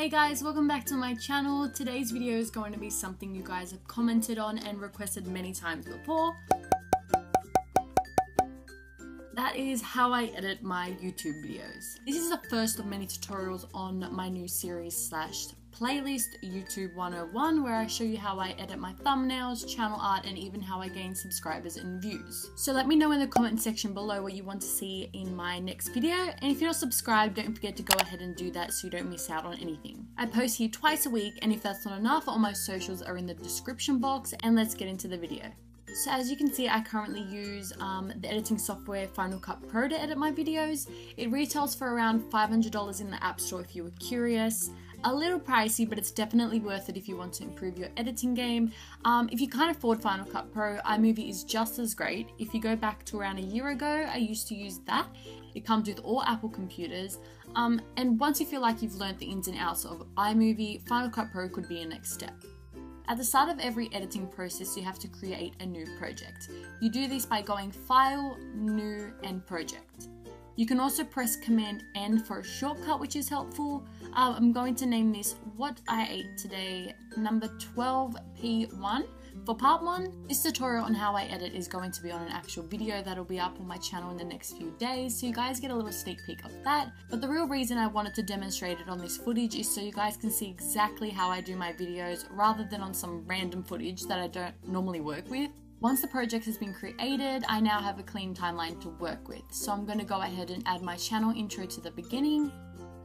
Hey guys, welcome back to my channel. Today's video is going to be something you guys have commented on and requested many times before. That is how I edit my YouTube videos. This is the first of many tutorials on my new series / playlist YouTube 101, where I show you how I edit my thumbnails, channel art, and even how I gain subscribers and views. So let me know in the comment section below what you want to see in my next video, and if you're not subscribed, don't forget to go ahead and do that so you don't miss out on anything. I post here twice a week, and if that's not enough, all my socials are in the description box, and let's get into the video. So as you can see, I currently use the editing software Final Cut Pro to edit my videos. It retails for around $500 in the App Store if you were curious. A little pricey, but it's definitely worth it if you want to improve your editing game. If you can't afford Final Cut Pro, iMovie is just as great. If you go back to around a year ago, I used to use that. It comes with all Apple computers. And once you feel like you've learned the ins and outs of iMovie, Final Cut Pro could be a next step. At the start of every editing process, you have to create a new project. You do this by going File, New, and Project. You can also press Command N for a shortcut, which is helpful. I'm going to name this What I Ate Today, number 12P1. For part 1, this tutorial on how I edit is going to be on an actual video that'll be up on my channel in the next few days, so you guys get a little sneak peek of that. But the real reason I wanted to demonstrate it on this footage is so you guys can see exactly how I do my videos rather than on some random footage that I don't normally work with. Once the project has been created, I now have a clean timeline to work with. So I'm going to go ahead and add my channel intro to the beginning,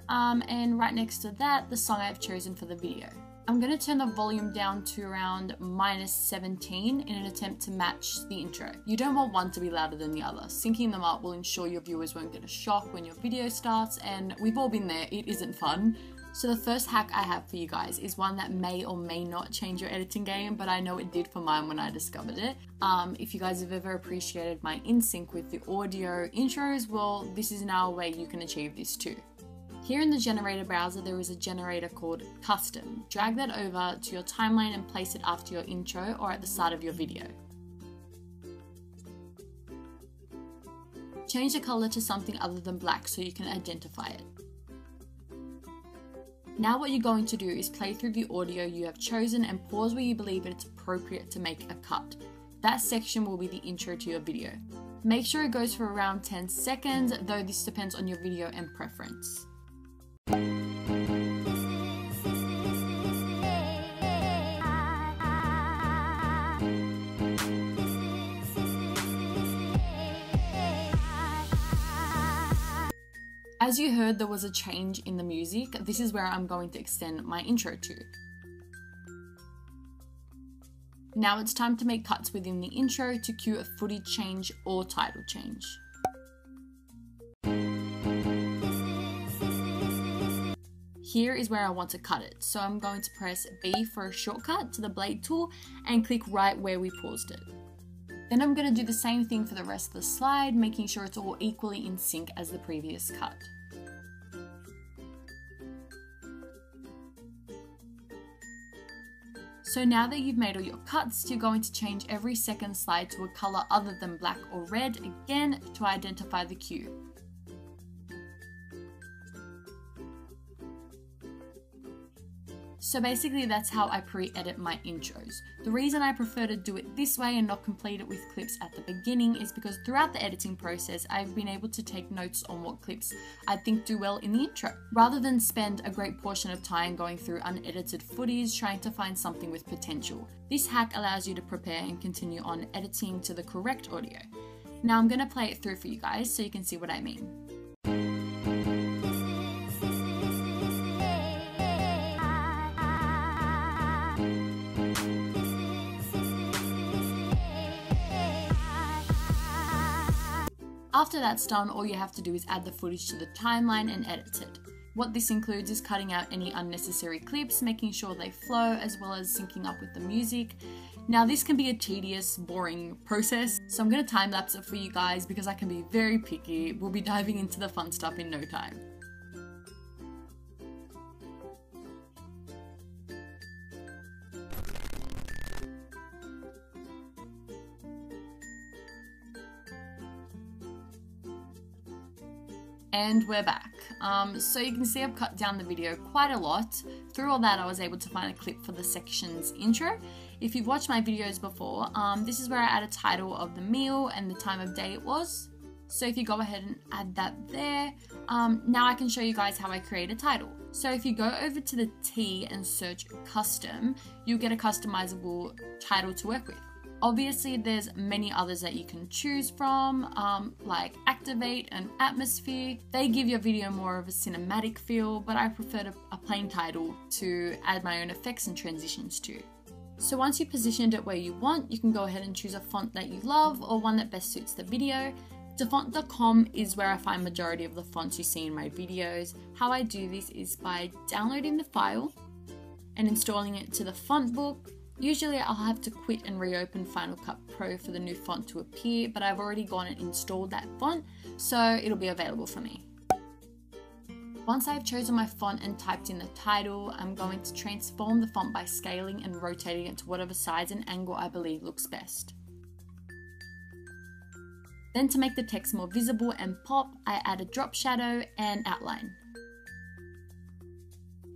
and right next to that, the song I've chosen for the video. I'm going to turn the volume down to around -17 in an attempt to match the intro. You don't want one to be louder than the other. Syncing them up will ensure your viewers won't get a shock when your video starts, and we've all been there, it isn't fun. So the first hack I have for you guys is one that may or may not change your editing game, but I know it did for mine when I discovered it. If you guys have ever appreciated my Insync with the audio intros, well, this is now a way you can achieve this too. Here in the generator browser, there is a generator called Custom. Drag that over to your timeline and place it after your intro or at the start of your video. Change the color to something other than black so you can identify it. Now what you're going to do is play through the audio you have chosen and pause where you believe it's appropriate to make a cut. That section will be the intro to your video. Make sure it goes for around 10 seconds, though this depends on your video and preference. As you heard, there was a change in the music. This is where I'm going to extend my intro to. Now it's time to make cuts within the intro to cue a footage change or title change. Here is where I want to cut it, so I'm going to press B for a shortcut to the blade tool and click right where we paused it. Then I'm going to do the same thing for the rest of the slide, making sure it's all equally in sync as the previous cut. So now that you've made all your cuts, you're going to change every second slide to a color other than black or red, again to identify the cue. So basically that's how I pre-edit my intros. The reason I prefer to do it this way and not complete it with clips at the beginning is because throughout the editing process, I've been able to take notes on what clips I think do well in the intro, rather than spend a great portion of time going through unedited footage trying to find something with potential. This hack allows you to prepare and continue on editing to the correct audio. Now I'm going to play it through for you guys so you can see what I mean. After that's done, all you have to do is add the footage to the timeline and edit it. What this includes is cutting out any unnecessary clips, making sure they flow, as well as syncing up with the music. Now this can be a tedious, boring process, so I'm going to time lapse it for you guys because I can be very picky. We'll be diving into the fun stuff in no time. And we're back. So you can see I've cut down the video quite a lot. Through all that, I was able to find a clip for the section's intro. If you've watched my videos before, this is where I add a title of the meal and the time of day it was. So if you go ahead and add that there, now I can show you guys how I create a title. So if you go over to the T and search custom, you'll get a customizable title to work with. Obviously, there's many others that you can choose from, like Activate and Atmosphere. They give your video more of a cinematic feel, but I prefer a plain title to add my own effects and transitions to. So once you've positioned it where you want, you can go ahead and choose a font that you love or one that best suits the video. Defont.com is where I find majority of the fonts you see in my videos. How I do this is by downloading the file and installing it to the font book. Usually I'll have to quit and reopen Final Cut Pro for the new font to appear, but I've already gone and installed that font, so it'll be available for me. Once I've chosen my font and typed in the title, I'm going to transform the font by scaling and rotating it to whatever size and angle I believe looks best. Then to make the text more visible and pop, I add a drop shadow and outline.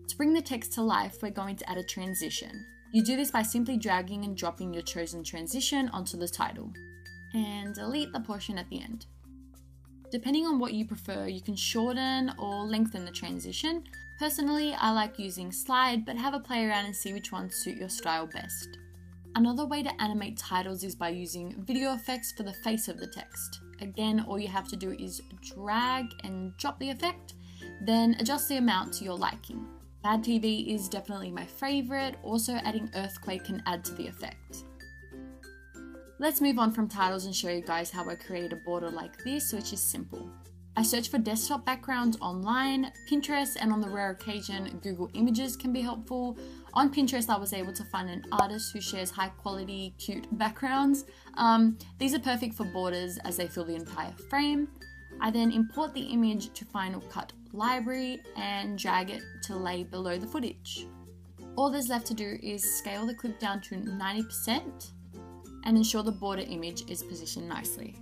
To bring the text to life, we're going to add a transition. You do this by simply dragging and dropping your chosen transition onto the title, and delete the portion at the end. Depending on what you prefer, you can shorten or lengthen the transition. Personally, I like using slide, but have a play around and see which ones suit your style best. Another way to animate titles is by using video effects for the face of the text. Again, all you have to do is drag and drop the effect, then adjust the amount to your liking. Bad TV is definitely my favorite, also adding earthquake can add to the effect. Let's move on from titles and show you guys how I create a border like this, which is simple. I search for desktop backgrounds online, Pinterest, and on the rare occasion, Google Images can be helpful. On Pinterest, I was able to find an artist who shares high quality, cute backgrounds. These are perfect for borders as they fill the entire frame. I then import the image to Final Cut Library and drag it to lay below the footage. All there's left to do is scale the clip down to 90% and ensure the border image is positioned nicely.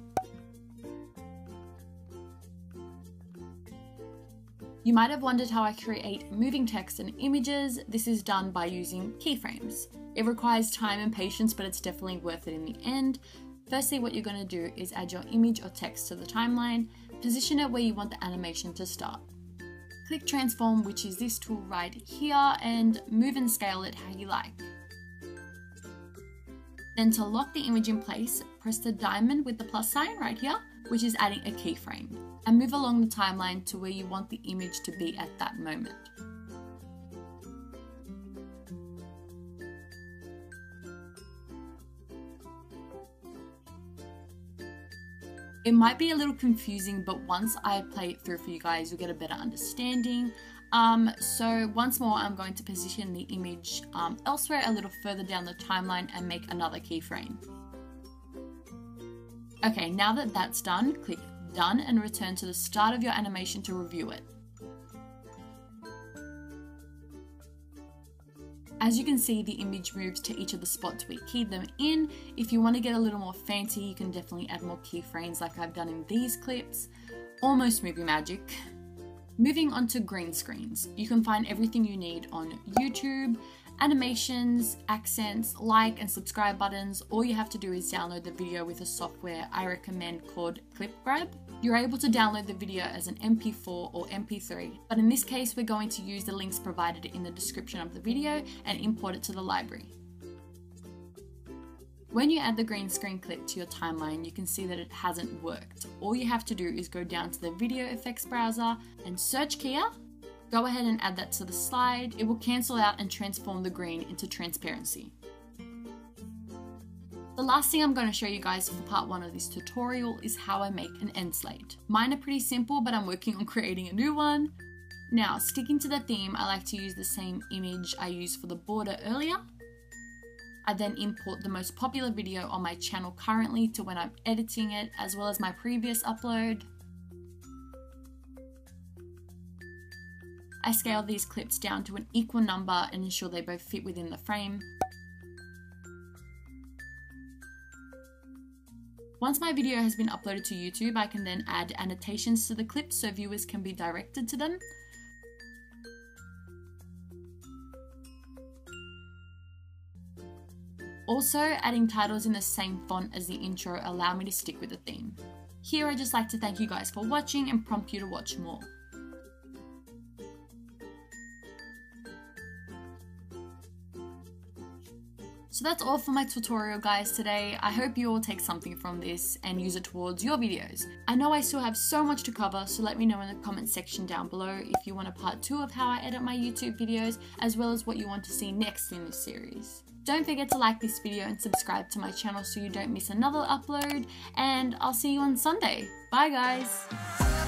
You might have wondered how I create moving text and images. This is done by using keyframes. It requires time and patience, but it's definitely worth it in the end. Firstly, what you're going to do is add your image or text to the timeline, position it where you want the animation to start. Click Transform, which is this tool right here, and move and scale it how you like. Then to lock the image in place, press the diamond with the plus sign right here, which is adding a keyframe, and move along the timeline to where you want the image to be at that moment. It might be a little confusing, but once I play it through for you guys, you'll get a better understanding. So once more, I'm going to position the image elsewhere a little further down the timeline and make another keyframe. Okay, now that that's done, click Done and return to the start of your animation to review it. As you can see, the image moves to each of the spots we keyed them in. If you want to get a little more fancy, you can definitely add more keyframes like I've done in these clips. Almost movie magic. Moving on to green screens. You can find everything you need on YouTube, animations, accents, like and subscribe buttons. All you have to do is download the video with a software I recommend called ClipGrab. You're able to download the video as an MP4 or MP3, but in this case we're going to use the links provided in the description of the video and import it to the library. When you add the green screen clip to your timeline, you can see that it hasn't worked. All you have to do is go down to the video effects browser and search Kia. Go ahead and add that to the slide. It will cancel out and transform the green into transparency. The last thing I'm going to show you guys for part 1 of this tutorial is how I make an end slate. Mine are pretty simple, but I'm working on creating a new one. Now, sticking to the theme, I like to use the same image I used for the border earlier. I then import the most popular video on my channel currently to when I'm editing it, as well as my previous upload. I scale these clips down to an equal number and ensure they both fit within the frame. Once my video has been uploaded to YouTube, I can then add annotations to the clips so viewers can be directed to them. Also, adding titles in the same font as the intro allow me to stick with the theme. Here I just like to thank you guys for watching and prompt you to watch more. So that's all for my tutorial guys today. I hope you all take something from this and use it towards your videos. I know I still have so much to cover, so let me know in the comment section down below if you want a part 2 of how I edit my YouTube videos, as well as what you want to see next in this series. Don't forget to like this video and subscribe to my channel so you don't miss another upload, and I'll see you on Sunday. Bye guys!